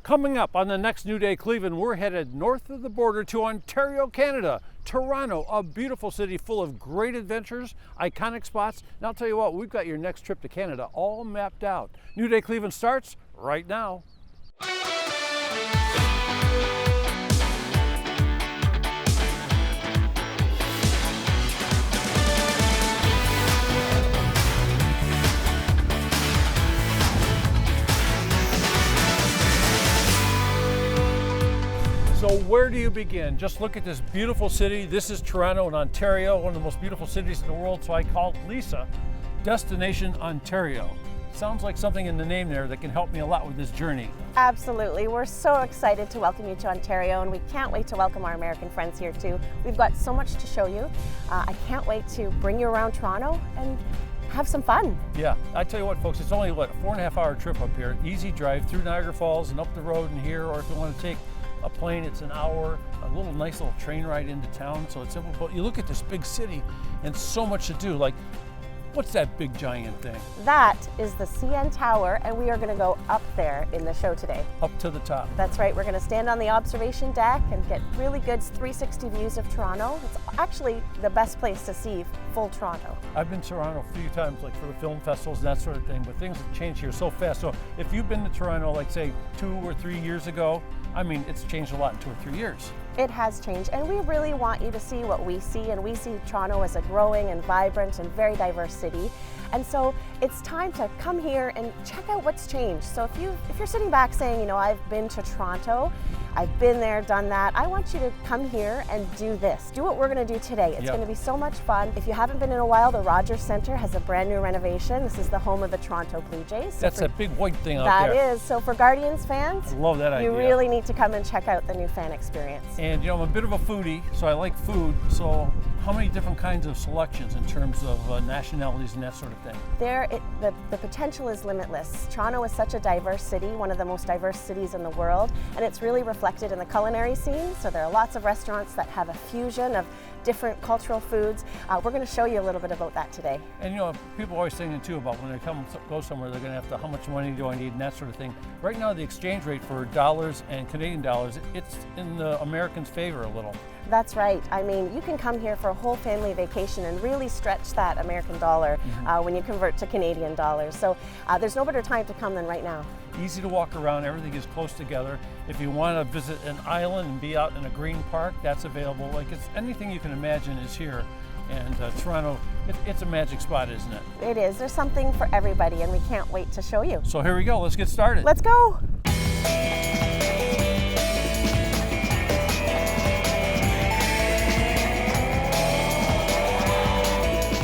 Coming up on the next New Day Cleveland, we're headed north of the border to Ontario, Canada. Toronto, a beautiful city full of great adventures, iconic spots. And I'll tell you what, we've got your next trip to Canada all mapped out. New Day Cleveland starts right now. So where do you begin? Just look at this beautiful city. This is Toronto in Ontario, one of the most beautiful cities in the world. So I called Lisa Destination Ontario. Sounds like something in the name there that can help me a lot with this journey. Absolutely. We're so excited to welcome you to Ontario, and we can't wait to welcome our American friends here too. We've got so much to show you. I can't wait to bring you around Toronto and have some fun. Yeah, I tell you what, folks, it's only a 4.5 hour trip up here. Easy drive through Niagara Falls and up the road and here, or if you want to take a plane, it's an hour, a nice little train ride into town, so it's simple. But you look at this big city and so much to do. Like, what's that big giant thing? That is the CN Tower, and we are going to go up there in the show today. Up to the top. That's right. We're going to stand on the observation deck and get really good 360 views of Toronto. It's actually the best place to see full Toronto. I've been to Toronto a few times, like for the film festivals and that sort of thing, but things have changed here so fast. So if you've been to Toronto, like say 2 or 3 years ago, I mean, it's changed a lot in 2 or 3 years. It has changed, and we really want you to see what we see, and we see Toronto as a growing and vibrant and very diverse city. And so it's time to come here and check out what's changed. So if you're sitting back saying, you know, I've been to Toronto, I've been there, done that, I want you to come here and do this. Do what we're going to do today. It's going to be so much fun. If you haven't been in a while, the Rogers Centre has a brand new renovation. This is the home of the Toronto Blue Jays. So that's that big white thing out there. That is. So for Guardians fans, I love that idea. You really need to come and check out the new fan experience. And you know, I'm a bit of a foodie, so I like food. So how many different kinds of selections in terms of nationalities and that sort of thing? The potential is limitless. Toronto is such a diverse city, one of the most diverse cities in the world, and it's really reflected in the culinary scene. So there are lots of restaurants that have a fusion of different cultural foods. We're going to show you a little bit about that today. And you know, people are always thinking too about when they go somewhere, they're going to have to, how much money do I need and that sort of thing. Right now, the exchange rate for dollars and Canadian dollars, it's in the Americans' favor a little. That's right. I mean, you can come here for a whole family vacation and really stretch that American dollar when you convert to Canadian dollars. So there's no better time to come than right now. Easy to walk around, everything is close together. If you want to visit an island and be out in a green park, that's available. Like, it's anything you can imagine is here. And Toronto, it's a magic spot, isn't it? It is. There's something for everybody, and we can't wait to show you. So here we go. Let's get started. Let's go.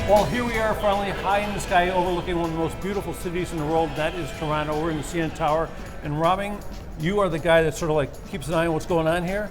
Well, here we are finally high in the sky overlooking one of the most beautiful cities in the world. That is Toronto. We're in the CN Tower. And Robin, you are the guy that sort of like keeps an eye on what's going on here.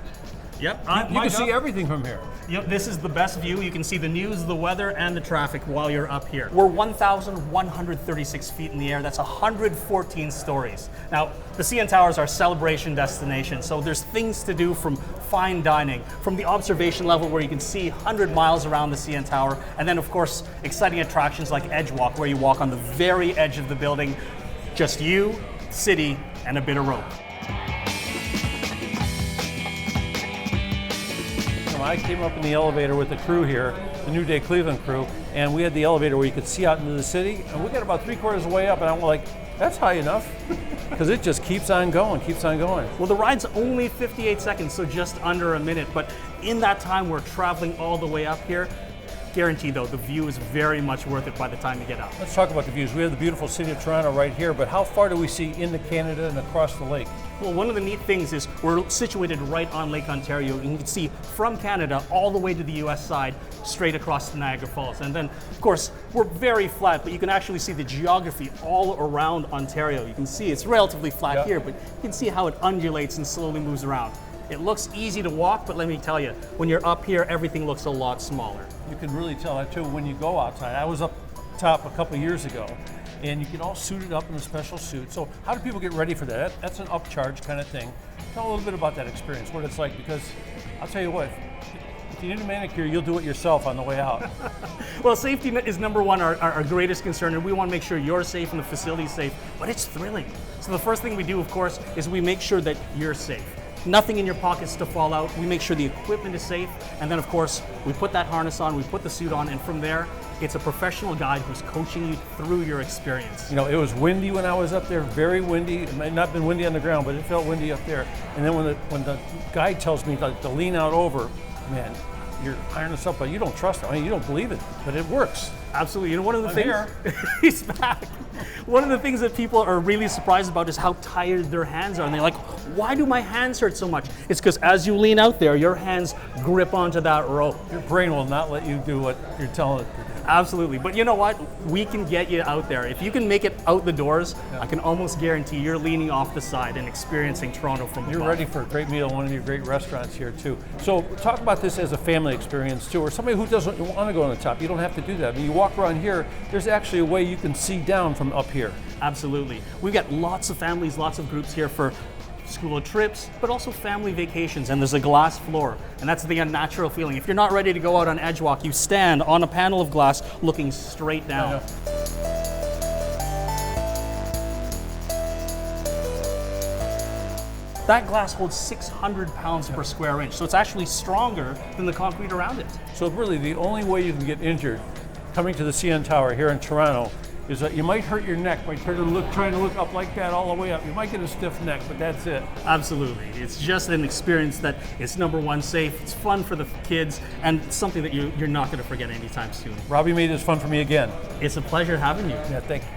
Yep. You can see everything from here. Yep, this is the best view. You can see the news, the weather, and the traffic while you're up here. We're 1,136 feet in the air. That's 114 stories. Now, the CN Tower is our celebration destination, so there's things to do from fine dining, from the observation level where you can see 100 miles around the CN Tower, and then, of course, exciting attractions like Edge Walk, where you walk on the very edge of the building. Just you, city, and a bit of rope. I came up in the elevator with the crew here, the New Day Cleveland crew, and we had the elevator where you could see out into the city, and we got about 3/4 of the way up, and I'm like, that's high enough, because it just keeps on going, keeps on going. Well, the ride's only 58 seconds, so just under a minute, but in that time we're traveling all the way up here. Guaranteed though, the view is very much worth it by the time you get up. Let's talk about the views. We have the beautiful city of Toronto right here, but how far do we see into Canada and across the lake? Well, one of the neat things is we're situated right on Lake Ontario, and you can see from Canada all the way to the US side, straight across the Niagara Falls. And then, of course, we're very flat, but you can actually see the geography all around Ontario. You can see it's relatively flat here, but you can see how it undulates and slowly moves around. It looks easy to walk, but let me tell you, when you're up here, everything looks a lot smaller. You can really tell that too when you go outside. I was up top a couple years ago, and you get all suited up in a special suit. So how do people get ready for that? That's an upcharge kind of thing. Tell a little bit about that experience, what it's like, because I'll tell you what, if you need a manicure, you'll do it yourself on the way out. Well, safety is number one, our greatest concern, and we want to make sure you're safe and the facility's safe, but it's thrilling. So the first thing we do, of course, is we make sure that you're safe. Nothing in your pockets to fall out. We make sure the equipment is safe, and then of course, we put that harness on, we put the suit on, and from there, it's a professional guide who's coaching you through your experience. You know, it was windy when I was up there, very windy. It might not have been windy on the ground, but it felt windy up there. And then when the guide tells me to lean out over, man, you're ironing this up, but you don't trust it. I mean, you don't believe it, but it works. Absolutely. You know, one of the things here. he's back. One of the things that people are really surprised about is how tired their hands are. And they're like, why do my hands hurt so much? It's because as you lean out there, your hands grip onto that rope. Your brain will not let you do what you're telling it to do. Absolutely. But you know what? We can get you out there. If you can make it out the doors, I can almost guarantee you're leaning off the side and experiencing Toronto from above. You're ready for a great meal in one of your great restaurants here too. So talk about this as a family experience too, or somebody who doesn't want to go on the top. You don't have to do that. I mean, you walk around here, there's actually a way you can see down from up here. Absolutely. We've got lots of families, lots of groups here for school trips, but also family vacations, and there's a glass floor, and that's the unnatural feeling. If you're not ready to go out on edge walk, you stand on a panel of glass looking straight down. That glass holds 600 pounds per square inch, so it's actually stronger than the concrete around it. So really the only way you can get injured coming to the CN Tower here in Toronto is that you might hurt your neck by trying to look up like that all the way up. You might get a stiff neck, but that's it. Absolutely. It's just an experience that is number one, safe, it's fun for the kids, and something that you're not going to forget anytime soon. Robbie made this fun for me again. It's a pleasure having you. Yeah, thank you.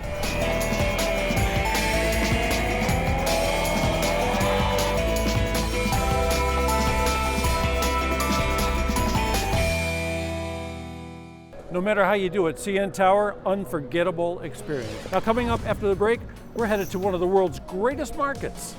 No matter how you do it, CN Tower, unforgettable experience. Now coming up after the break, we're headed to one of the world's greatest markets.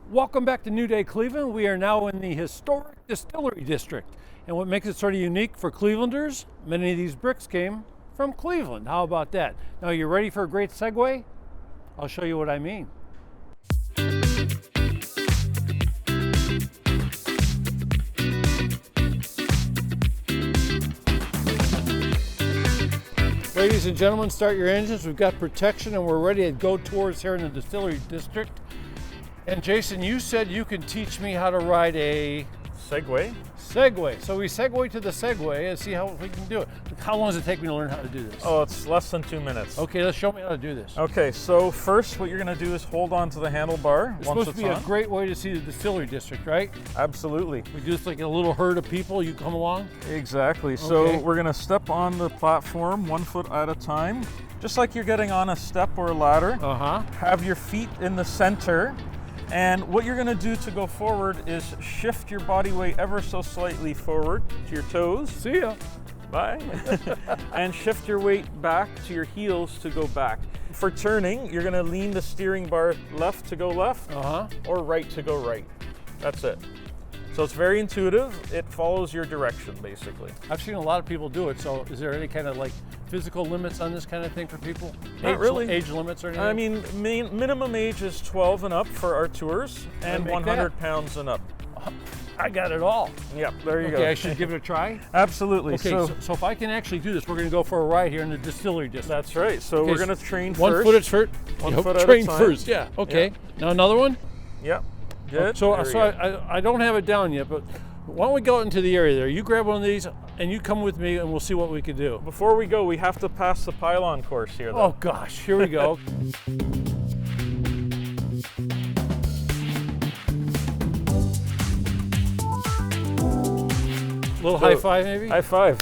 Welcome back to New Day Cleveland. We are now in the historic Distillery District. And what makes it sort of unique for Clevelanders, many of these bricks came from Cleveland. How about that? Now, you ready for a great segue? I'll show you what I mean. Ladies and gentlemen, start your engines. We've got protection and we're ready to go tours here in the Distillery District. And Jason, you said you can teach me how to ride a Segway. Segway. So we segue to the Segway and see how we can do it. How long does it take me to learn how to do this? Oh, it's less than 2 minutes. Okay, let's show me how to do this. Okay, so first what you're going to do is hold on to the handlebar It's once supposed it's to be on. a great way to see the Distillery District, right? Absolutely. We do this like a little herd of people. You come along. Exactly. So Okay. we're going to step on the platform 1 foot at a time, just like you're getting on a step or a ladder. Uh-huh. Have your feet in the center. And what you're going to do to go forward is shift your body weight ever so slightly forward to your toes. See ya. Bye. And shift your weight back to your heels to go back. For turning, you're going to lean the steering bar left to go left Uh-huh. or right to go right. That's it. So it's very intuitive. It follows your direction, basically. I've seen a lot of people do it. So is there any kind of like physical limits on this kind of thing for people? Not really. Age limits or anything? I mean, minimum age is 12 and up for our tours, and make 100 pounds and up. I got it all. Yep, there you go. Okay, I should give it a try? Absolutely. Okay, so if I can actually do this, we're going to go for a ride here in the Distillery District. That's right. So Okay, we're going to train one first. foot at first. One foot at a train time. first, yeah. Okay. Yeah. Now another one? Yep. Good. So, There we so go. I don't have it down yet, but why don't we go out into the area there? You grab one of these and you come with me and we'll see what we can do. Before we go, we have to pass the pylon course here, though. Oh gosh, here we go. Little high five maybe? High five.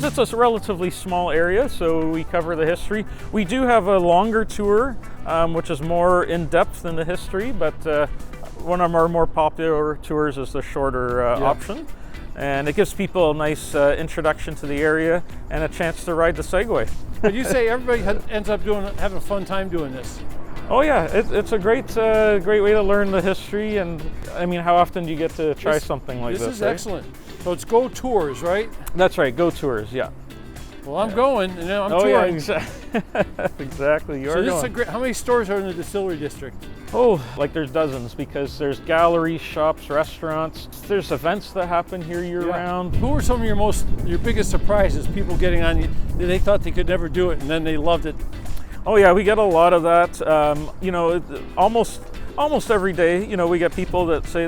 It's a relatively small area, so we cover the history. We do have a longer tour, which is more in depth in the history, but one of our more popular tours is the shorter option. And it gives people a nice introduction to the area and a chance to ride the Segway. But you say everybody ends up having a fun time doing this. Oh yeah, it's a great way to learn the history, and I mean, how often do you get to try something like this? This is right? excellent. So it's Go Tours, right? That's right, Go Tours, yeah. Well, I'm going, and I'm Oh touring. yeah, exactly. You're So this is going. a great. How many stores are in the Distillery District? Oh, like there's dozens, because there's galleries, shops, restaurants. There's events that happen here year-round. Who were some of your biggest surprises? People getting on you, they thought they could never do it, and then they loved it. Oh yeah, we get a lot of that. You know, almost every day. You know, we get people that say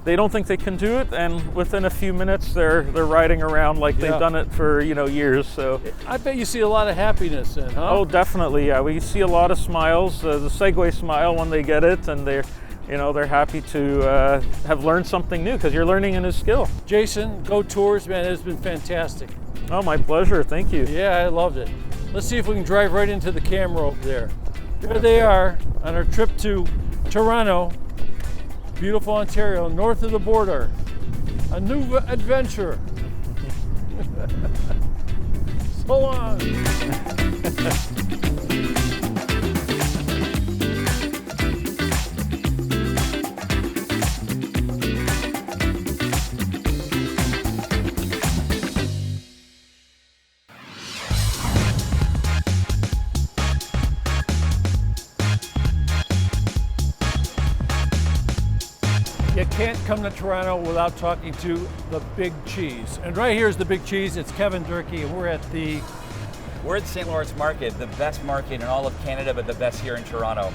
they don't think they can do it, and within a few minutes they're riding around like they've done it for years. So I bet you see a lot of happiness then, huh? oh, definitely. Yeah, we see a lot of smiles. The Segway smile when they get it, and they're happy to have learned something new, because you're learning a new skill. Jason, Go Tours, man, it's been fantastic. Oh, my pleasure. Thank you. Yeah, I loved it. Let's see if we can drive right into the camera over there. There they are on our trip to Toronto, beautiful Ontario, north of the border. A new adventure. So long. You can't come to Toronto without talking to the Big Cheese. And right here is the Big Cheese. It's Kevin Durkee, and we're at the St. Lawrence Market, the best market in all of Canada, but the best here in Toronto.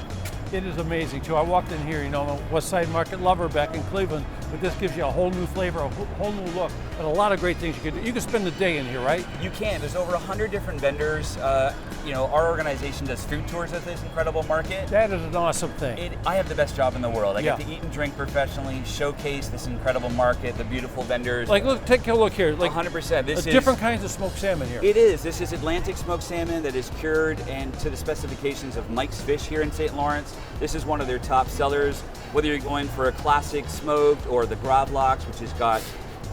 It is amazing too. I walked in here, I'm a West Side Market lover back in Cleveland, but this gives you a whole new flavor, a whole new look, and a lot of great things you can do. You can spend the day in here, right? You can. There's over 100 different vendors. Our organization does food tours at this incredible market. That is an awesome thing. I have the best job in the world. I get to eat and drink professionally, showcase this incredible market, the beautiful vendors. Like, look, take a look here. Like 100%. This is different kinds of smoked salmon here. It is. This is Atlantic smoked salmon that is cured and to the specifications of Mike's Fish here in St. Lawrence. This is one of their top sellers. Whether you're going for a classic smoked or the gravlax, which has got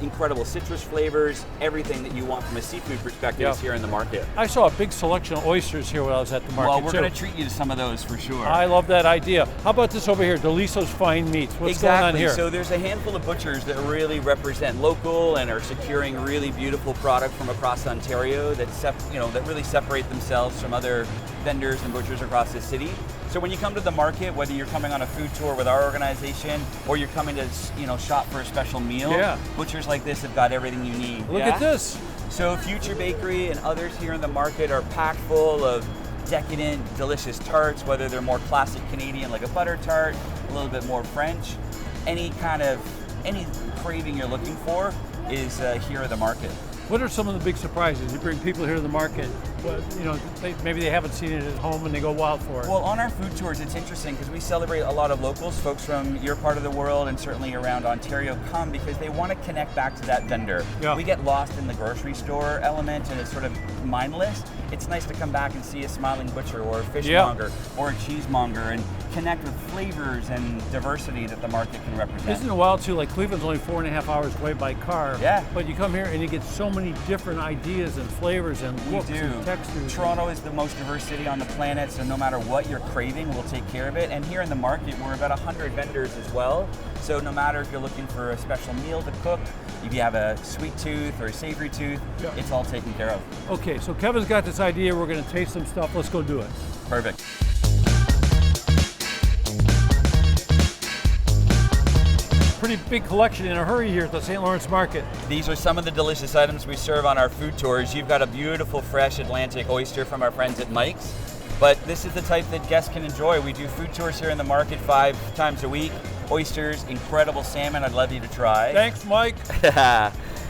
incredible citrus flavors, everything that you want from a seafood perspective is here in the market. I saw a big selection of oysters here when I was at the market. Well, we're going to treat you to some of those for sure. I love that idea. How about this over here, Deliso's Fine Meats? What's going on here? So there's a handful of butchers that really represent local and are securing really beautiful product from across Ontario that really separate themselves from other vendors and butchers across the city. So when you come to the market, whether you're coming on a food tour with our organization or you're coming to shop for a special meal, butchers like this have got everything you need. Look at this. So Future Bakery and others here in the market are packed full of decadent, delicious tarts, whether they're more classic Canadian like a butter tart, a little bit more French. Any craving you're looking for is here at the market. What are some of the big surprises? You bring people here to the market, maybe they haven't seen it at home and they go wild for it. Well, on our food tours, it's interesting because we celebrate a lot of locals, folks from your part of the world and certainly around Ontario come because they want to connect back to that vendor. Yeah. We get lost in the grocery store element and it's sort of mindless. It's nice to come back and see a smiling butcher or a fishmonger or a cheesemonger and connect with flavors and diversity that the market can represent. Isn't it wild too? Like Cleveland's only 4.5 hours away by car. Yeah. But you come here and you get so many different ideas and flavors and looks and textures. Toronto is the most diverse city on the planet, so no matter what you're craving, we'll take care of it. And here in the market, we're about 100 vendors as well. So no matter if you're looking for a special meal to cook, if you have a sweet tooth or a savory tooth, it's all taken care of. Okay, so Kevin's got this idea. We're going to taste some stuff. Let's go do it. Perfect. Pretty big collection in a hurry here at the St. Lawrence Market. These are some of the delicious items we serve on our food tours. You've got a beautiful fresh Atlantic oyster from our friends at Mike's, but this is the type that guests can enjoy. We do food tours here in the market 5 times a week. Oysters, incredible salmon, I'd love you to try. Thanks, Mike.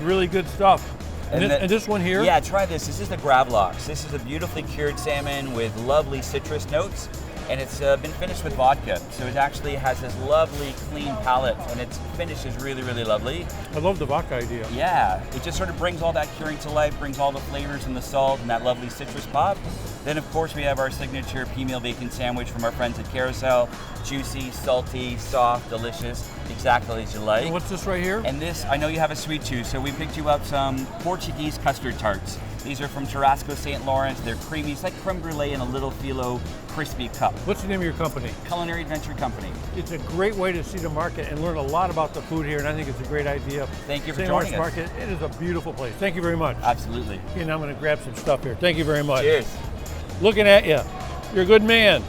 Really good stuff. And this one here? Yeah, try this. This is the gravlax. This is a beautifully cured salmon with lovely citrus notes. And it's been finished with vodka, so it actually has this lovely, clean palate, and its finish is really, really lovely. I love the vodka idea. Yeah, it just sort of brings all that curing to life, brings all the flavors and the salt and that lovely citrus pop. Then, of course, we have our signature pea meal bacon sandwich from our friends at Carousel. Juicy, salty, soft, delicious, exactly as you like. And what's this right here? And this, I know you have a sweet tooth, so we picked you up some Portuguese custard tarts. These are from Tarasco, St. Lawrence. They're creamy. It's like creme brulee in a little phyllo crispy cup. What's the name of your company? Culinary Adventure Company. It's a great way to see the market and learn a lot about the food here, and I think it's a great idea. Thank you for St. joining Lawrence us. Market, it is a beautiful place. Thank you very much. Absolutely. And I'm going to grab some stuff here. Thank you very much. Cheers. Looking at you. You're a good man.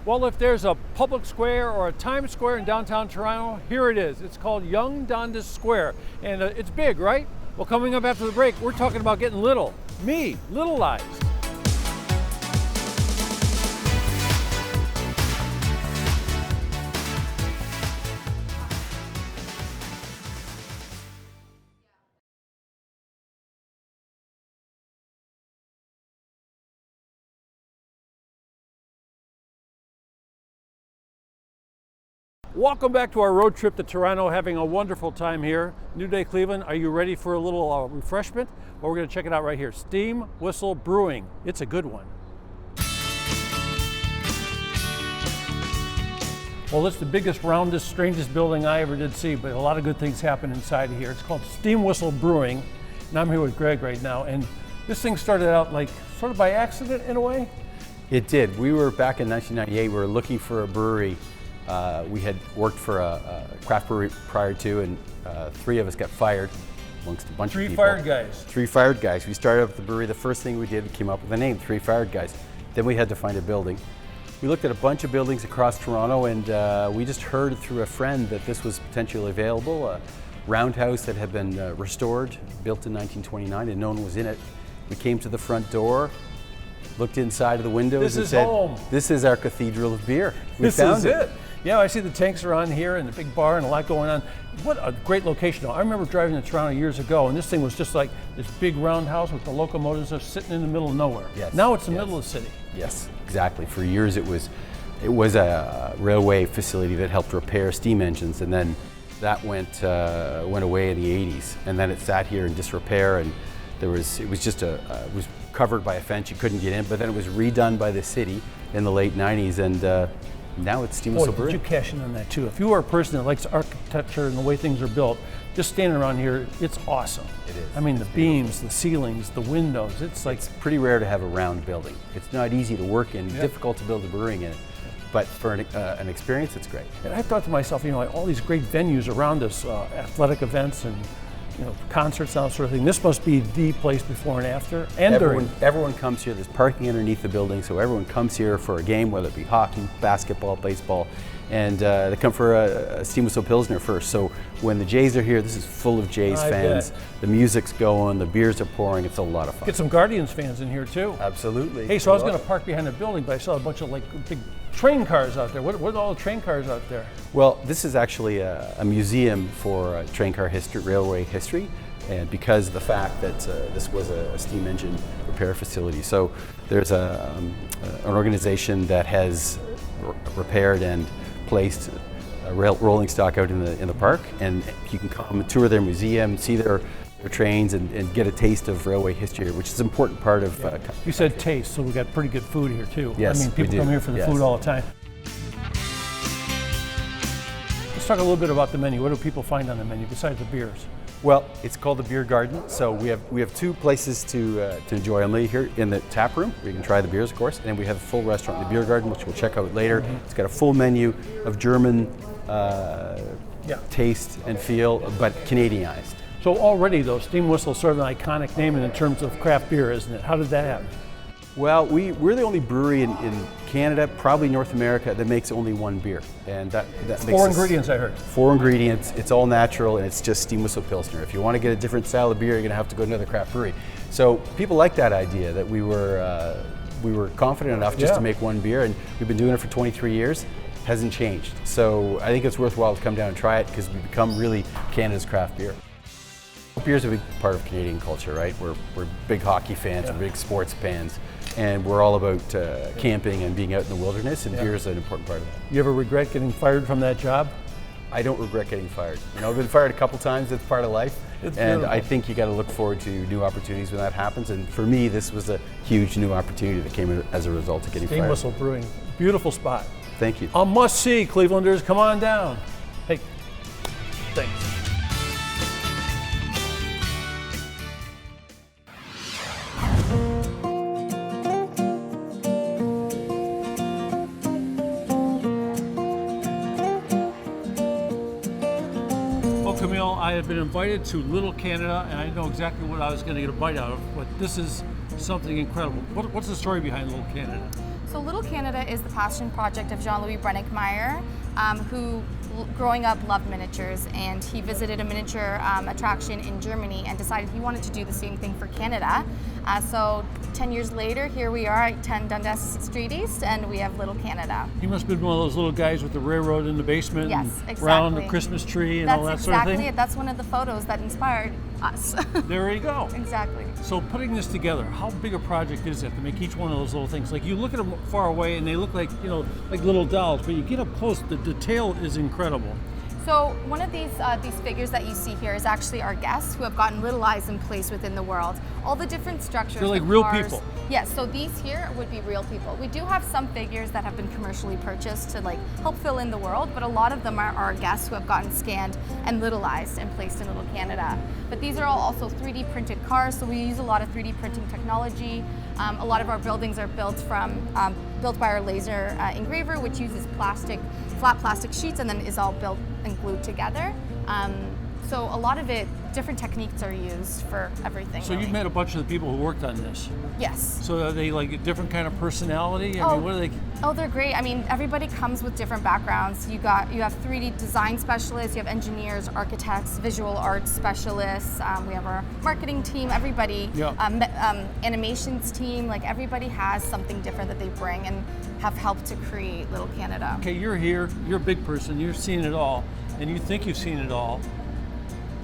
Well, if there's a public square or a Times Square in downtown Toronto, here it is. It's called Yonge Dundas Square, and it's big, right? Well, coming up after the break, we're talking about getting little. Me, littleized. Welcome back to our road trip to Toronto, having a wonderful time here. New Day Cleveland, are you ready for a little refreshment? Well, we're going to check it out right here. Steam Whistle Brewing. It's a good one. Well, it's the biggest, roundest, strangest building I ever did see, but a lot of good things happen inside of here. It's called Steam Whistle Brewing, and I'm here with Greg right now. And this thing started out like sort of by accident in a way? It did. We were back in 1998, we were looking for a brewery. We had worked for a craft brewery prior to, and 3 of us got fired amongst a bunch of people. 3 fired guys. 3 fired guys. We started up the brewery. The first thing we did, we came up with a name, 3 Fired Guys. Then we had to find a building. We looked at a bunch of buildings across Toronto, and we just heard through a friend that this was potentially available. A roundhouse that had been restored, built in 1929, and no one was in it. We came to the front door, looked inside of the windows and said, home. This is our cathedral of beer. We This found is it. Yeah, I see the tanks are on here and the big bar and a lot going on. What a great location. I remember driving to Toronto years ago, and this thing was just like this big roundhouse with the locomotives just sitting in the middle of nowhere. Yes. Now it's the middle of the city. Yes, exactly. For years it was a railway facility that helped repair steam engines, and then that went away in the 80s, and then it sat here in disrepair, and it was covered by a fence. You couldn't get in, but then it was redone by the city in the late 90s, and now it's Steam Whistle Boy, Brewing. did you cash in on that too. If you are a person that likes architecture and the way things are built, just standing around here, it's awesome. It is. I mean, the beams, the ceilings, the windows, it's like, It's pretty rare to have a round building. It's not easy to work in, difficult to build a brewing in it, but for an experience, it's great. and I thought to myself, like all these great venues around us, athletic events and concerts and that sort of thing. This must be the place before and after and during. Everyone comes here. There's parking underneath the building, so everyone comes here for a game, whether it be hockey, basketball, baseball, and they come for a Steam Whistle Pilsner first. So when the Jays are here, this is full of Jays I fans. bet. The music's going, the beers are pouring. It's a lot of fun. Get some Guardians fans in here too. Absolutely. Hey, so I was going to park behind the building, but I saw a bunch of like big train cars out there. What are all the train cars out there? Well, this is actually a museum for train car history, railway history, and because of the fact that this was a steam engine repair facility. So there's an organization that has repaired and placed a rolling stock out in the park, and you can come and tour their museum, see their trains, and get a taste of railway history, which is an important part of. You said taste, so we got pretty good food here too. Yes, I mean, people we do. come here for the Yes. food all the time. Let's talk a little bit about the menu. What do people find on the menu besides the beers? Well, it's called the Beer Garden. So we have 2 places to enjoy only here in the tap room, where you can try the beers, of course, and we have a full restaurant in the Beer Garden, which we'll check out later. Mm-hmm. It's got a full menu of German taste and feel, but Canadianized. So already though, Steam Whistle is sort of an iconic name in terms of craft beer, isn't it? How did that happen? Well, we're the only brewery in Canada, probably North America, that makes only one beer, and that makes 4 us- ingredients, I heard. 4 ingredients. It's all natural, and it's just Steam Whistle Pilsner. If you want to get a different style of beer, you're going to have to go to another craft brewery. So people like that idea that we were confident enough just Yeah. to make one beer, and we've been doing it for 23 years. Hasn't changed. So I think it's worthwhile to come down and try it, because we've become really Canada's craft beer. Beer's a big part of Canadian culture, right? We're big hockey fans, we're big sports fans, and we're all about camping and being out in the wilderness, and beer is an important part of that. You ever regret getting fired from that job? I don't regret getting fired. I've been fired a couple times. It's part of life. It's and beautiful. I think you got to look forward to new opportunities when that happens. And for me, this was a huge new opportunity that came as a result of getting Steam fired. Whistle Brewing, beautiful spot. Thank you. A must see, Clevelanders, come on down. Hey, thanks. I have been invited to Little Canada, and I know exactly what I was going to get a bite out of, but this is something incredible. What's the story behind Little Canada? So Little Canada is the passion project of Jean-Louis Brenninkmeyer, who growing up loved miniatures, and he visited a miniature attraction in Germany and decided he wanted to do the same thing for Canada. So 10 years later, here we are at 10 Dundas Street East, and we have Little Canada. You must have been one of those little guys with the railroad in the basement, Yes, and exactly. around the Christmas tree and all that sort of thing? That's exactly it. That's one of the photos that inspired us. There you go. Exactly. So putting this together, how big a project is it to make each one of those little things? Like you look at them far away and they look like, like little dolls, but you get up close, the detail is incredible. So one of these figures that you see here is actually our guests who have gotten little eyes in place within the world. All the different structures. They're like the real cars. people. Yes, so these here would be real people. We do have some figures that have been commercially purchased to help fill in the world, but a lot of them are our guests who have gotten scanned and littleized and placed in Little Canada. But these are all also 3D printed cars, so we use a lot of 3D printing technology. A lot of our buildings are built by our laser engraver, which uses flat plastic sheets and then is all built and glued together. So a lot of it, different techniques are used for everything. So really. you've met a bunch of the people who worked on this. Yes. So are they like a different kind of personality? I mean, what are they? Oh, they're great. I mean, everybody comes with different backgrounds. You have 3D design specialists, you have engineers, architects, visual arts specialists. We have our marketing team. Everybody, animations team. Like everybody has something different that they bring and have helped to create Little Canada. Okay, you're here. You're a big person. You've seen it all, and you think you've seen it all.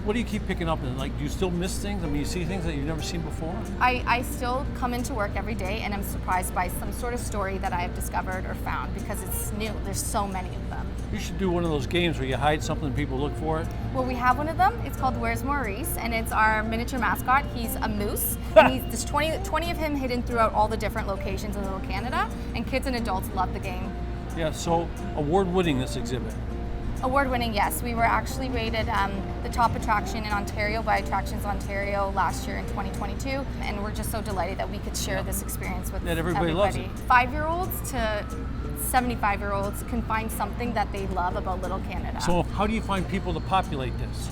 What do you keep picking up? And do you still miss things? I mean, you see things that you've never seen before? I still come into work every day and I'm surprised by some sort of story that I have discovered or found because it's new. There's so many of them. You should do one of those games where you hide something and people look for it. Well, we have one of them. It's called Where's Maurice, and it's our miniature mascot. He's a moose, and there's 20 of him hidden throughout all the different locations in Little Canada, and kids and adults love the game. Yeah, so award-winning, this exhibit. Award-winning, yes. We were actually rated the top attraction in Ontario by Attractions Ontario last year in 2022, and we're just so delighted that we could share this experience with everybody loves it. 5-year-olds to 75-year-olds can find something that they love about Little Canada. So how do you find people to populate this?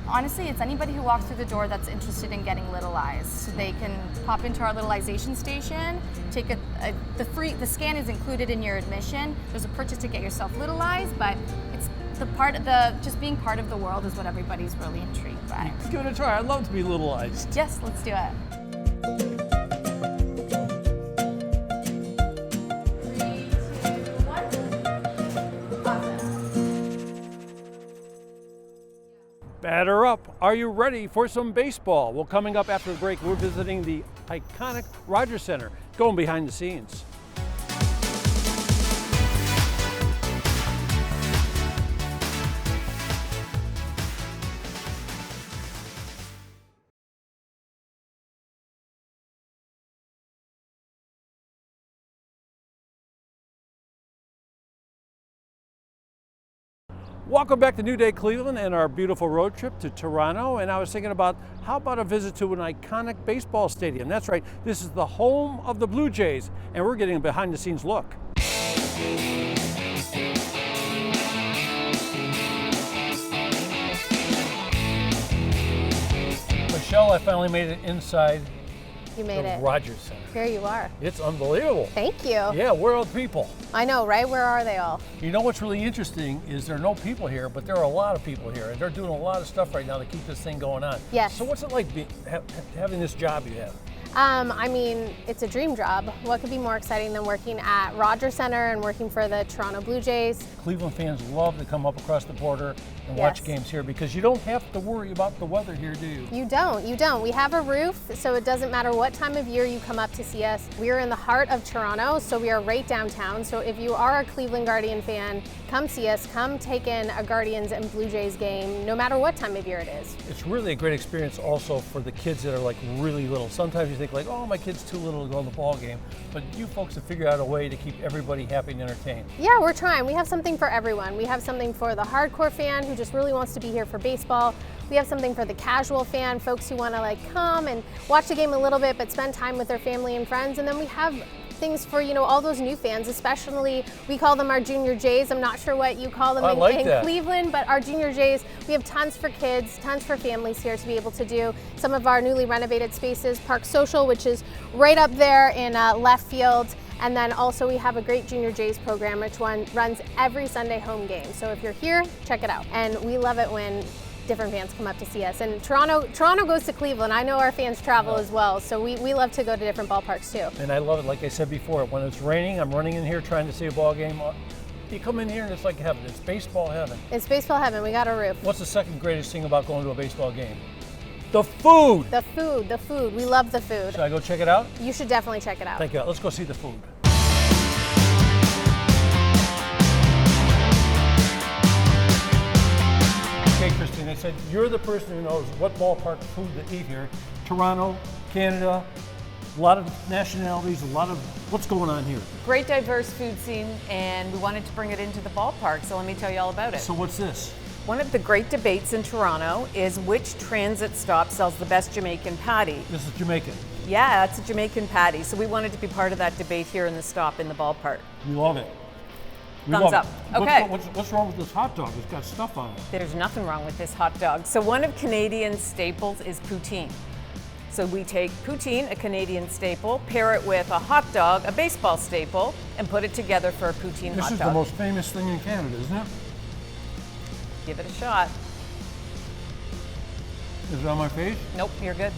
Honestly, it's anybody who walks through the door that's interested in getting littleized. So they can pop into our littleization station, take the scan is included in your admission. There's a purchase to get yourself littleized, but it's just being part of the world is what everybody's really intrigued by. Give it a try. I'd love to be littleized. Yes, let's do it. 3, 2, 1. Awesome. Batter up. Are you ready for some baseball? Well, coming up after the break, we're visiting the iconic Rogers Center, going behind the scenes. Welcome back to New Day Cleveland and our beautiful road trip to Toronto. And I was thinking about, how about a visit to an iconic baseball stadium? That's right, this is the home of the Blue Jays, and we're getting a behind the scenes look. Michelle, I finally made it inside You made the it. Rogers Center. Here you are. It's unbelievable. Thank you. Yeah, where are the people? I know, right? Where are they all? You know what's really interesting is there are no people here, but there are a lot of people here, and they're doing a lot of stuff right now to keep this thing going on. Yes. So what's it like having this job you have? I mean, it's a dream job. What could be more exciting than working at Rogers Center and working for the Toronto Blue Jays? Cleveland fans love to come up across the border and watch Yes. games here because you don't have to worry about the weather here, do you? You don't. We have a roof, so it doesn't matter what time of year you come up to see us. We are in the heart of Toronto, so we are right downtown. So if you are a Cleveland Guardian fan, come see us. Come take in a Guardians and Blue Jays game, no matter what time of year it is. It's really a great experience also for the kids that are like really little. Sometimes you think like, oh, my kid's too little to go to the ball game, but you folks have figured out a way to keep everybody happy and entertained. Yeah, we're trying. We have something for everyone. We have something for the hardcore fan who just really wants to be here for baseball. We have something for the casual fan, folks who want to come and watch the game a little bit but spend time with their family and friends. And then we have things for, you know, all those new fans, especially we call them our Junior Jays. I'm not sure what you call them in Cleveland, but our Junior Jays, we have tons for kids, tons for families here to be able to do. Some of our newly renovated spaces, Park Social, which is right up there in left field. And then also we have a great Junior Jays program, which runs every Sunday home game. So if you're here, check it out. And we love it when different fans come up to see us. And Toronto goes to Cleveland. I know our fans travel as well. So we love to go to different ballparks too. And I love it, like I said before, when it's raining, I'm running in here trying to see a ball game. You come in here and it's like heaven. It's baseball heaven. It's baseball heaven. We got a roof. What's the second greatest thing about going to a baseball game? The food. The food, the food. We love the food. Should I go check it out? You should definitely check it out. Thank you. Let's go see the food. Okay, Christine, they said you're the person who knows what ballpark food to eat here. Toronto, Canada, a lot of nationalities, a lot of what's going on here. Great diverse food scene, and we wanted to bring it into the ballpark, so let me tell you all about it. So what's this? One of the great debates in Toronto is which transit stop sells the best Jamaican patty. This is Jamaican. Yeah, it's a Jamaican patty, so we wanted to be part of that debate here in the stop in the ballpark. We love it. Thumbs up. Okay. What's wrong with this hot dog? It's got stuff on it. There's nothing wrong with this hot dog. So one of Canadian staples is poutine. So we take poutine, a Canadian staple, pair it with a hot dog, a baseball staple, and put it together for a poutine hot dog. This is the most famous thing in Canada, isn't it? Give it a shot. Is it on my face? Nope, you're good.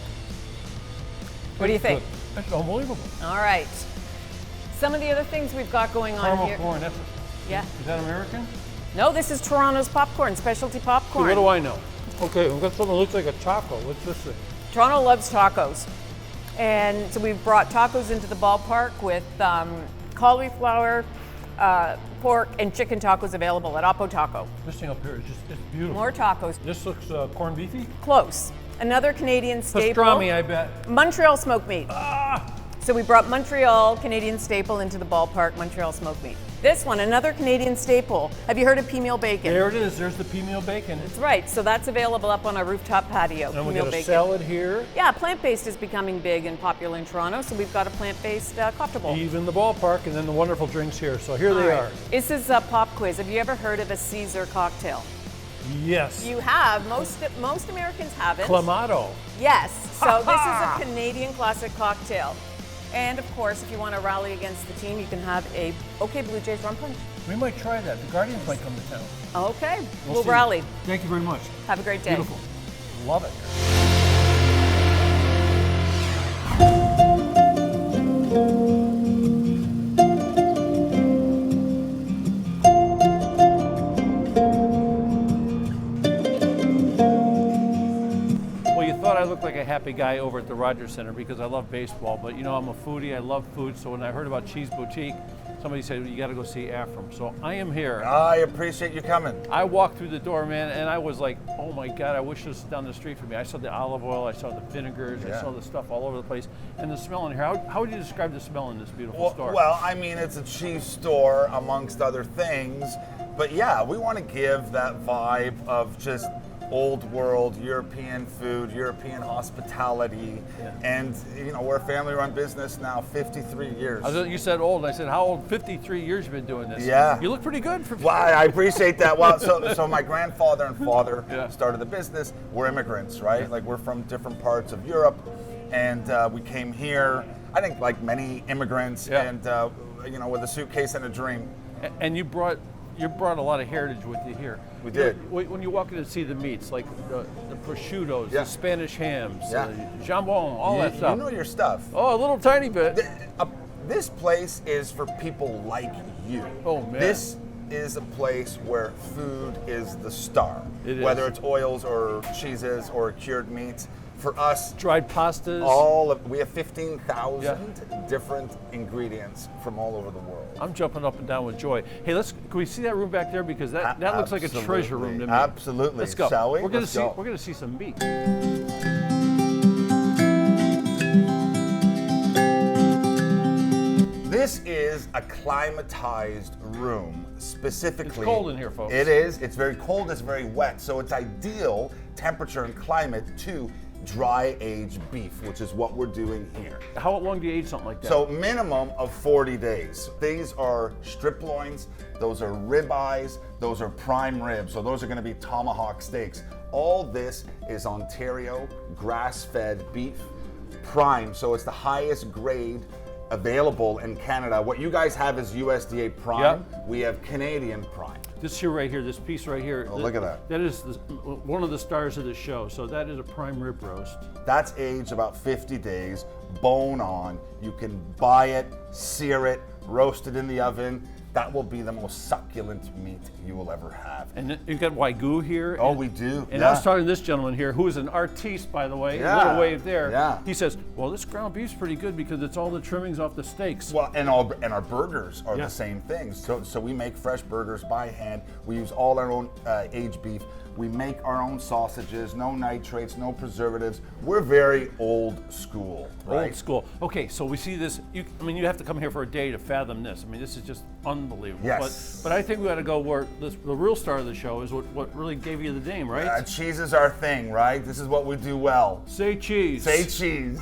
What do you think? That's unbelievable. All right. Some of the other things we've got going on Caramel here. corn, Yeah. Is that American? No, this is Toronto's popcorn, specialty popcorn. So what do I know? Okay, we've got something that looks like a taco. What's this thing? Toronto loves tacos. And so we've brought tacos into the ballpark with cauliflower, pork, and chicken tacos available at Oppo Taco. This thing up here is just it's beautiful. More tacos. This looks corned beefy? Close. Another Canadian staple. Pastrami, I bet. Montreal smoked meat. Ah! So we brought Montreal Canadian staple into the ballpark, Montreal smoked meat. This one, another Canadian staple. Have you heard of pea meal bacon? There it is. There's the pea meal bacon. That's right. So that's available up on our rooftop patio. And we meal got a bacon. salad here. Yeah, plant-based is becoming big and popular in Toronto, so we've got a plant-based cocktail bowl. Even the ballpark, and then the wonderful drinks here. So here they are. This is a pop quiz. Have you ever heard of a Caesar cocktail? Yes. You have. Most Americans haven't. Clamato. Yes. So this is a Canadian classic cocktail. And of course, if you want to rally against the team, you can have a OK Blue Jays rum punch. We might try that. The Guardians might come to town. Okay. We'll see. rally. Thank you very much. Have a great day. Beautiful. Love it. I look like a happy guy over at the Rogers Center because I love baseball, but you know, I'm a foodie, I love food, so when I heard about Cheese Boutique, somebody said, well, you gotta go see Afram. So I am here. I appreciate you coming. I walked through the door, man, and I was like, oh my God, I wish this was down the street from me. I saw the olive oil, I saw the vinegars, I saw the stuff all over the place, and the smell in here. How would you describe the smell in this beautiful store? Well, I mean, it's a cheese store amongst other things, but yeah, we want to give that vibe of just old world European food, European hospitality, and you know, we're a family-run business now, 53 years. You said old. I said, how old? 53 years you've been doing this. Yeah. You look pretty good for. Well, I appreciate that. Well, so my grandfather and father started the business. We're immigrants, right? Like we're from different parts of Europe, and we came here. I think like many immigrants, and you know, with a suitcase and a dream. And you brought a lot of heritage with you here. We did. When you walk in and see the meats, like the prosciuttos, the Spanish hams, jambon, all that stuff. You know your stuff. Oh, a little tiny bit. This place is for people like you. Oh, man. This is a place where food is the star. It is. Whether it's oils or cheeses or cured meats. For us, dried pastas. We have 15,000 different ingredients from all over the world. I'm jumping up and down with joy. Hey, can we see that room back there, because that looks like a treasure room to me. Absolutely. Let's go. Shall we? We're gonna see some meat. This is a climatized room, specifically. It's cold in here, folks. It is. It's very cold. It's very wet. So it's ideal temperature and climate to dry aged beef, which is what we're doing here. How long do you age something like that? So minimum of 40 days. These are strip loins, those are rib eyes, those are prime ribs, so those are gonna be tomahawk steaks. All this is Ontario grass-fed beef, prime, so it's the highest grade available in Canada. What you guys have is USDA prime. Yep. We have Canadian prime. This here right here, this piece right here. Oh, look at that. That is one of the stars of the show. So that is a prime rib roast. That's aged about 50 days, bone on. You can buy it, sear it, roast it in the oven. That will be the most succulent meat you will ever have. And you've got Wagyu here. Oh, we do. And I was talking to this gentleman here, who is an artiste, by the way. Yeah. Little wave there. Yeah. He says, well, this ground beef's pretty good because it's all the trimmings off the steaks. Well, and our burgers are Yeah. the same thing. So we make fresh burgers by hand. We use all our own aged beef. We make our own sausages, no nitrates, no preservatives. We're very old school, right? Old school. Okay, so we see this. You have to come here for a day to fathom this. I mean, this is just unbelievable. Yes. But I think we got to go where the real star of the show is what really gave you the name, right? Cheese is our thing, right? This is what we do well. Say cheese. Say cheese.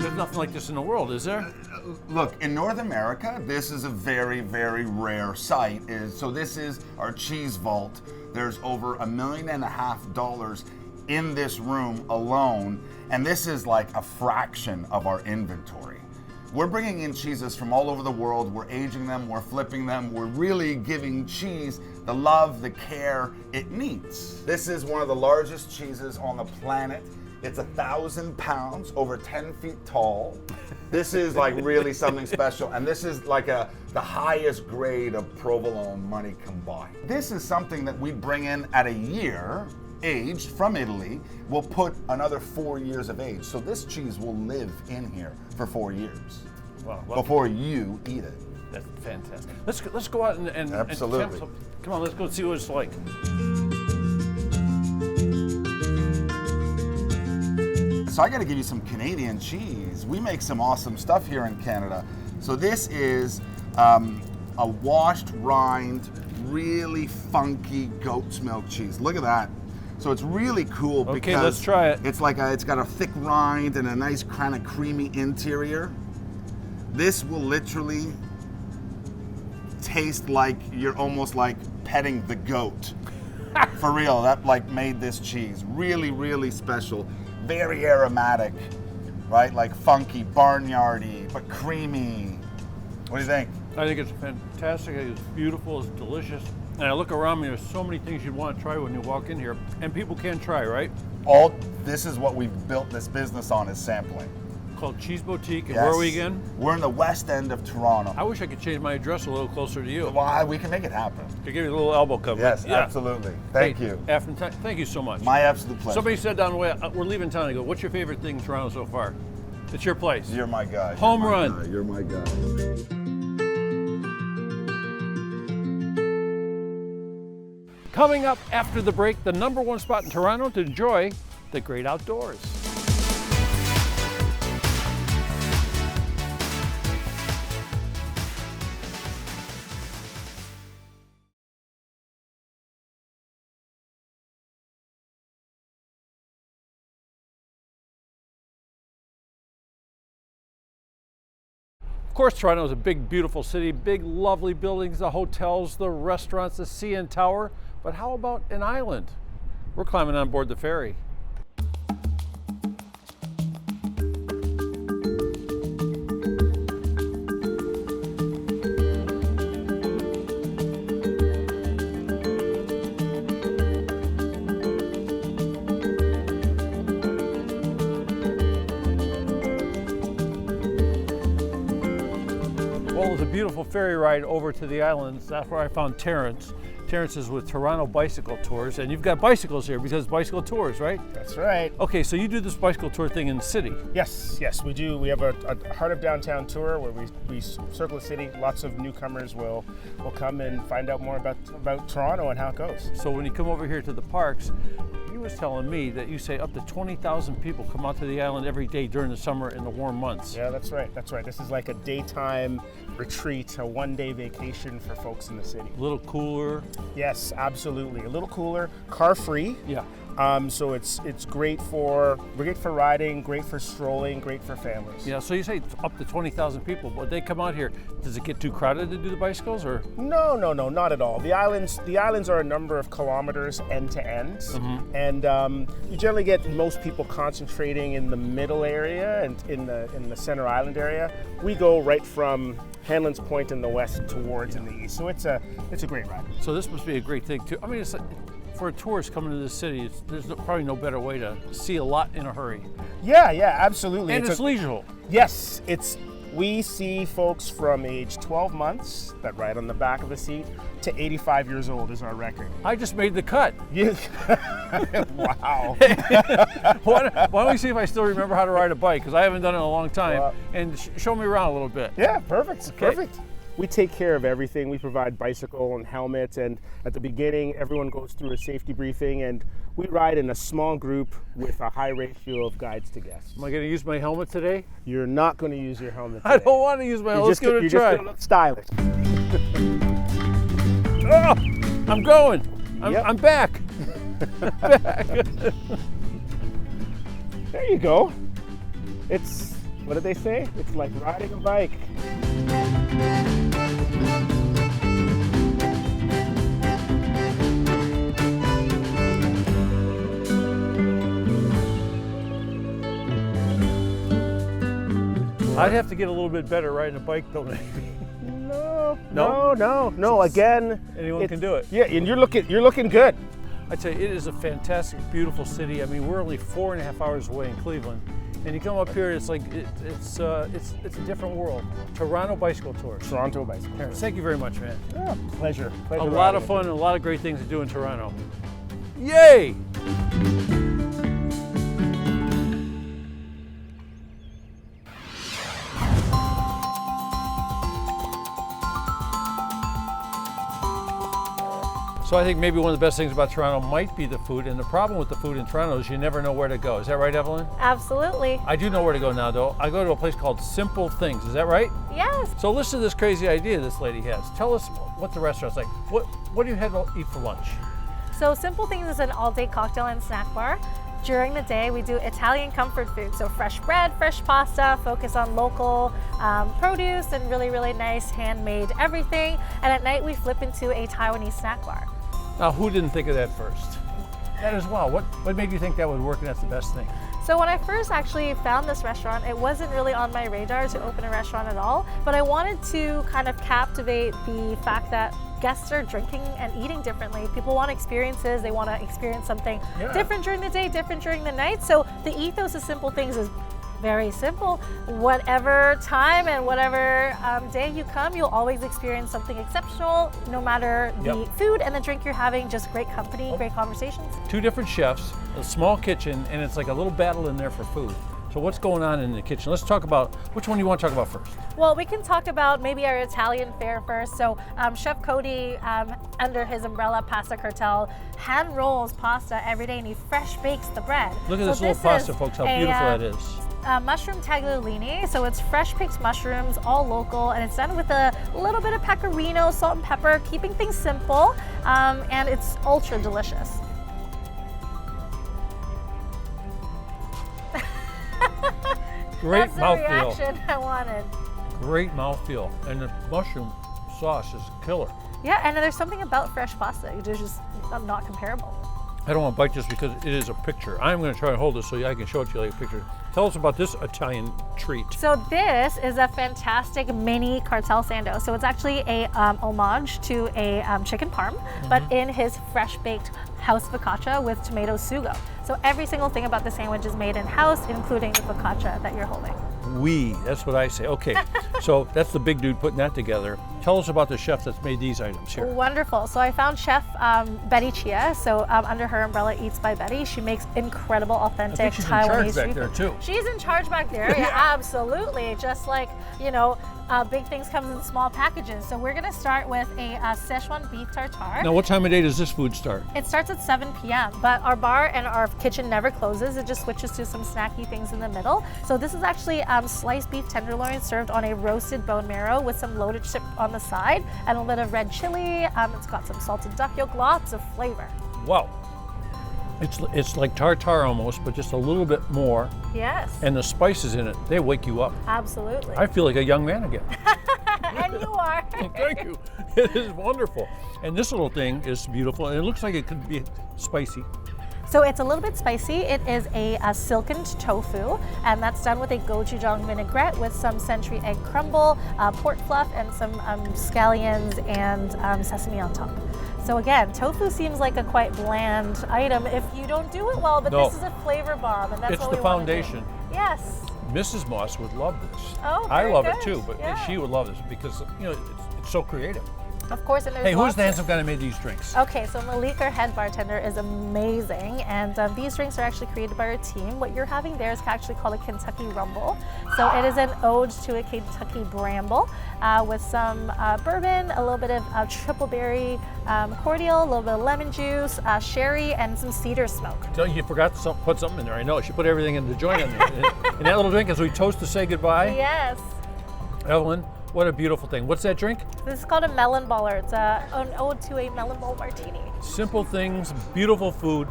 There's nothing like this in the world, is there? Look, in North America, this is a very, very rare sight. So this is our cheese vault. There's over $1.5 million in this room alone, and this is like a fraction of our inventory. We're bringing in cheeses from all over the world. We're aging them, we're flipping them. We're really giving cheese the love, the care it needs. This is one of the largest cheeses on the planet. It's 1,000 pounds, over 10 feet tall. This is like really something special. And this is like the highest grade of provolone money combined. This is something that we bring in at a year, aged from Italy. We'll put another 4 years of age. So this cheese will live in here for 4 years. Wow, before you eat it. That's fantastic. Let's go out and Absolutely. attempt some. Come on, let's go see what it's like. So I got to give you some Canadian cheese. We make some awesome stuff here in Canada. So this is a washed rind, really funky goat's milk cheese. Look at that. So it's really cool because okay, let's try it. It's like it's got a thick rind and a nice kind of creamy interior. This will literally taste like you're almost like petting the goat. For real, that like made this cheese really, really special. Very aromatic, right? Like funky, barnyardy, but creamy. What do you think? I think it's fantastic. It's beautiful. It's delicious. And I look around me. There's so many things you'd want to try when you walk in here, and people can try, right? This is what we've built this business on, is sampling. Called Cheese Boutique. And Yes. where are we again? We're in the west end of Toronto. I wish I could change my address a little closer to you. Well, we can make it happen. To give you a little elbow cover. Yes, Yeah. absolutely. Thank Hey, you. Thank you so much. My absolute pleasure. Somebody said down the way, we're leaving town. I go, what's your favorite thing in Toronto so far? It's your place. You're my guy. Home You're my run. guy. You're my guy. Coming up after the break, the #1 spot in Toronto to enjoy the great outdoors. Of course, Toronto is a big, beautiful city, big, lovely buildings, the hotels, the restaurants, the CN Tower. But how about an island? We're climbing on board the ferry. Well, it was a beautiful ferry ride over to the islands. That's where I found Terrence. Terrence is with Toronto Bicycle Tours, and you've got bicycles here because bicycle tours, right? That's right. Okay, so you do this bicycle tour thing in the city. Yes, we do. We have a Heart of Downtown tour where we circle the city. Lots of newcomers will come and find out more about Toronto and how it goes. So when you come over here to the parks, you was telling me that you say up to 20,000 people come out to the island every day during the summer in the warm months. Yeah, that's right. That's right. This is like a daytime retreat, a one-day vacation for folks in the city. A little cooler. Yes, absolutely. A little cooler, car-free. Yeah. So it's great for riding, great for strolling, great for families. Yeah. So you say up to 20,000 people, but they come out here. Does it get too crowded to do the bicycles, or? No, not at all. The islands are a number of kilometers end to end, and you generally get most people concentrating in the middle area and in the center island area. We go right from Hanlon's Point in the west towards in the east, so it's a great ride. So this must be a great thing too. I mean, it's for a tourist coming to the city, there's probably no better way to see a lot in a hurry. Yeah, absolutely. And it's leisurable. Yes, we see folks from age 12 months that ride on the back of the seat to 85 years old is our record. I just made the cut. Wow. Why don't we see if I still remember how to ride a bike, because I haven't done it in a long time, Well, and show me around a little bit. Yeah, perfect. Okay. Perfect. We take care of everything. We provide bicycle and helmets, and at the beginning, everyone goes through a safety briefing, and we ride in a small group with a high ratio of guides to guests. Am I going to use my helmet today? You're not going to use your helmet today. I don't want to use my helmet. Let's give it a try. You're just going to look stylish. Oh, I'm going. I'm back. There you go. It's, what did they say? It's like riding a bike. I'd have to get a little bit better riding a bike though, maybe. No. Again, anyone can do it. Yeah, and you're looking good. I'd say it is a fantastic, beautiful city. I mean, we're only 4.5 hours away in Cleveland, and you come up here, it's like it's a different world. Toronto Bicycle Tours. Toronto Bicycle Tours. Thank you very much, man. Yeah, pleasure. A lot of fun and a lot of great things to do in Toronto. Yay! So I think maybe one of the best things about Toronto might be the food, and the problem with the food in Toronto is you never know where to go. Is that right, Evelyn? Absolutely. I do know where to go now, though. I go to a place called Simple Things. Is that right? Yes. So listen to this crazy idea this lady has. Tell us what the restaurant's like. What do you have to eat for lunch? So Simple Things is an all-day cocktail and snack bar. During the day, we do Italian comfort food, so fresh bread, fresh pasta, focus on local produce and really, really nice handmade everything. And at night, we flip into a Taiwanese snack bar. Now, who didn't think of that first? That as well. What made you think that would work and that's the best thing? So when I first actually found this restaurant, it wasn't really on my radar to open a restaurant at all, but I wanted to kind of captivate the fact that guests are drinking and eating differently. People want experiences. They want to experience something different during the day, different during the night. So the ethos of Simple Things is very simple. Whatever time and whatever day you come, you'll always experience something exceptional, no matter the food and the drink you're having, just great company, great conversations. Two different chefs, a small kitchen, and it's like a little battle in there for food. So what's going on in the kitchen? Let's talk about, which one do you want to talk about first? Well, we can talk about maybe our Italian fare first. So Chef Cody, under his umbrella Pasta Cartel, hand rolls pasta every day and he fresh bakes the bread. Look at this little pasta, folks, how beautiful that is. Mushroom tagliolini, so it's fresh picked mushrooms, all local, and it's done with a little bit of pecorino, salt and pepper, keeping things simple, and it's ultra delicious. Great That's the mouthfeel. reaction I wanted. Great mouthfeel, and the mushroom sauce is killer. Yeah, and there's something about fresh pasta, it's just not comparable. I don't want to bite this because it is a picture. I'm going to try and hold this so I can show it to you like a picture. Tell us about this Italian treat. So this is a fantastic mini cartel sando. So it's actually a homage to a chicken parm, but in his fresh baked house focaccia with tomato sugo. So every single thing about the sandwich is made in-house, including the focaccia that you're holding. That's what I say. Okay, so that's the big dude putting that together. Tell us about the chef that's made these items here. Wonderful. So I found Chef Betty Chia. So under her umbrella, Eats by Betty. She makes incredible, authentic I think she's Taiwanese in charge back there too. She's in charge back there. Yeah, absolutely. Just like, you know, big things come in small packages. So we're gonna start with a Szechuan beef tartare. Now, what time of day does this food start? It starts at 7 p.m., but our bar and our kitchen never closes. It just switches to some snacky things in the middle. So this is actually sliced beef tenderloin served on a roasted bone marrow with some loaded chip on the side and a little bit of red chili. It's got some salted duck yolk, lots of flavor. Wow. It's like tartare almost, but just a little bit more. Yes. And the spices in it, they wake you up. Absolutely. I feel like a young man again. And you are. Thank you. It is wonderful. And this little thing is beautiful, and it looks like it could be spicy. So it's a little bit spicy. It is a silkened tofu, and that's done with a gochujang vinaigrette with some century egg crumble, pork fluff, and some scallions and sesame on top. So again, tofu seems like a quite bland item if you don't do it well, but this is a flavor bomb, and that's it's what the we foundation. Want to do. Yes. Mrs. Moss would love this. Oh, I love it good. too, but Yeah. she would love this because it's so creative. Of course, and there's Hey, who's lots the handsome guy that made these drinks? Okay, so Malik, our head bartender, is amazing, and these drinks are actually created by our team. What you're having there is actually called a Kentucky Rumble. So it is an ode to a Kentucky bramble with some bourbon, a little bit of triple berry cordial, a little bit of lemon juice, sherry, and some cedar smoke. So you forgot to put something in there. I know. She put everything in the joint in there. And that little drink as we toast to say goodbye. Yes. Evelyn, what a beautiful thing. What's that drink? This is called a melon baller. It's an ode to a melon bowl martini. Simple things, beautiful food,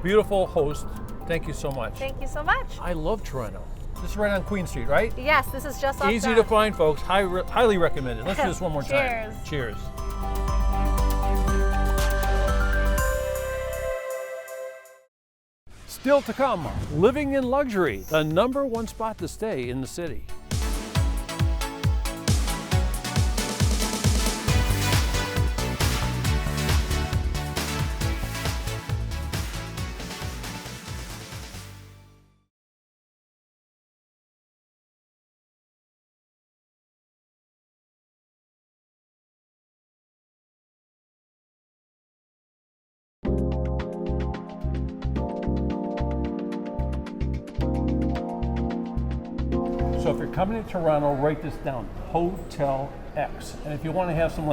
beautiful host. Thank you so much. Thank you so much. I love Toronto. This is right on Queen Street, right? Yes, this is just off Easy Dunn. to find, folks. Highly recommended. Let's do this one more time. Cheers. Cheers. Still to come, living in luxury, the #1 spot to stay in the city. So if you're coming to Toronto, write this down, Hotel X. And if you want to have some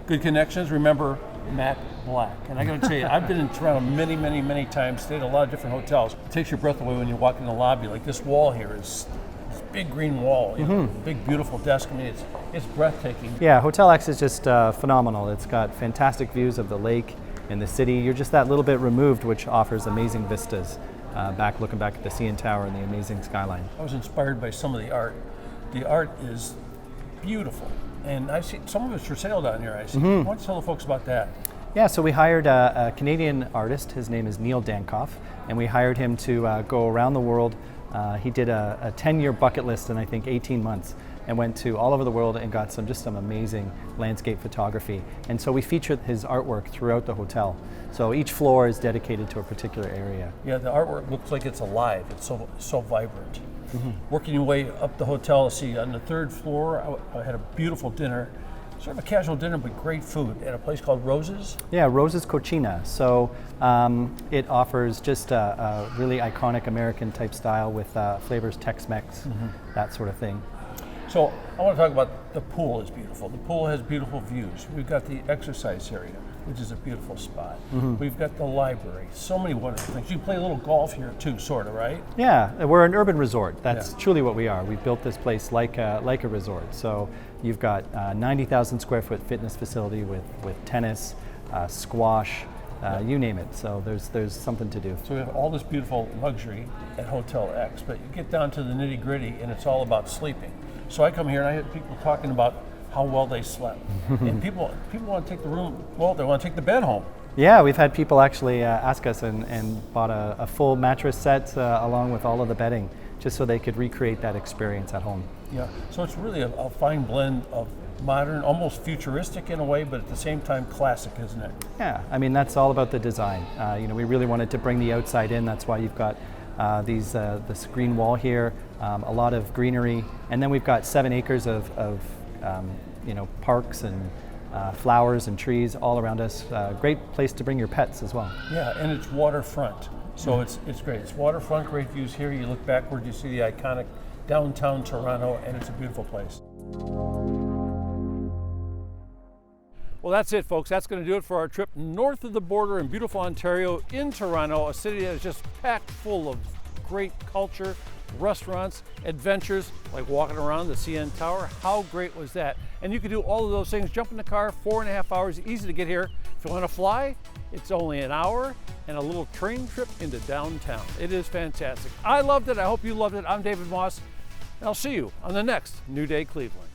good connections, remember Matt Black. And I got to tell you, I've been in Toronto many, many, many times, stayed at a lot of different hotels. It takes your breath away when you walk in the lobby. Like this wall here is this big green wall, big beautiful desk. I mean, it's breathtaking. Yeah, Hotel X is just phenomenal. It's got fantastic views of the lake and the city. You're just that little bit removed, which offers amazing vistas. Looking back at the CN Tower and the amazing skyline. I was inspired by some of the art. The art is beautiful, and I see some of it's for sale down here. I see. Why don't you tell the folks about that? Yeah, so we hired a Canadian artist. His name is Neil Dankoff, and we hired him to go around the world. He did a 10-year bucket list in I think 18 months, and went to all over the world and got some amazing landscape photography. And so we featured his artwork throughout the hotel. So each floor is dedicated to a particular area. Yeah, the artwork looks like it's alive. It's so vibrant. Working your way up the hotel, see on the 3rd floor, I had a beautiful dinner, sort of a casual dinner, but great food at a place called Roses. Yeah, Roses Cochina. So it offers just a really iconic American type style with flavors Tex-Mex, that sort of thing. So I want to talk about the pool is beautiful. The pool has beautiful views. We've got the exercise area, which is a beautiful spot. We've got the library. So many wonderful things. You can play a little golf here too, sort of, right? Yeah, we're an urban resort. That's truly what we are. We built this place like a resort. So you've got 90,000 square foot fitness facility with tennis, squash, you name it. So there's something to do. So we have all this beautiful luxury at Hotel X, but you get down to the nitty gritty and it's all about sleeping. So I come here and I hear people talking about how well they slept. And people want to take the room, well, they want to take the bed home. Yeah, we've had people actually ask us and bought a full mattress set along with all of the bedding, just so they could recreate that experience at home. Yeah, so it's really a fine blend of modern, almost futuristic in a way, but at the same time classic, isn't it? Yeah, I mean, that's all about the design. We really wanted to bring the outside in. That's why you've got this green wall here, a lot of greenery, and then we've got 7 acres of parks and flowers and trees all around us. Great place to bring your pets as well. Yeah, and it's waterfront, so it's great. It's waterfront, great views here. You look backward, you see the iconic downtown Toronto, and it's a beautiful place. Well, that's it, folks. That's going to do it for our trip north of the border in beautiful Ontario in Toronto, a city that is just packed full of great culture, restaurants, adventures, like walking around the CN Tower. How great was that? And you can do all of those things. Jump in the car, 4.5 hours, easy to get here. If you want to fly, it's only an hour and a little train trip into downtown. It is fantastic. I loved it. I hope you loved it. I'm David Moss, and I'll see you on the next New Day Cleveland.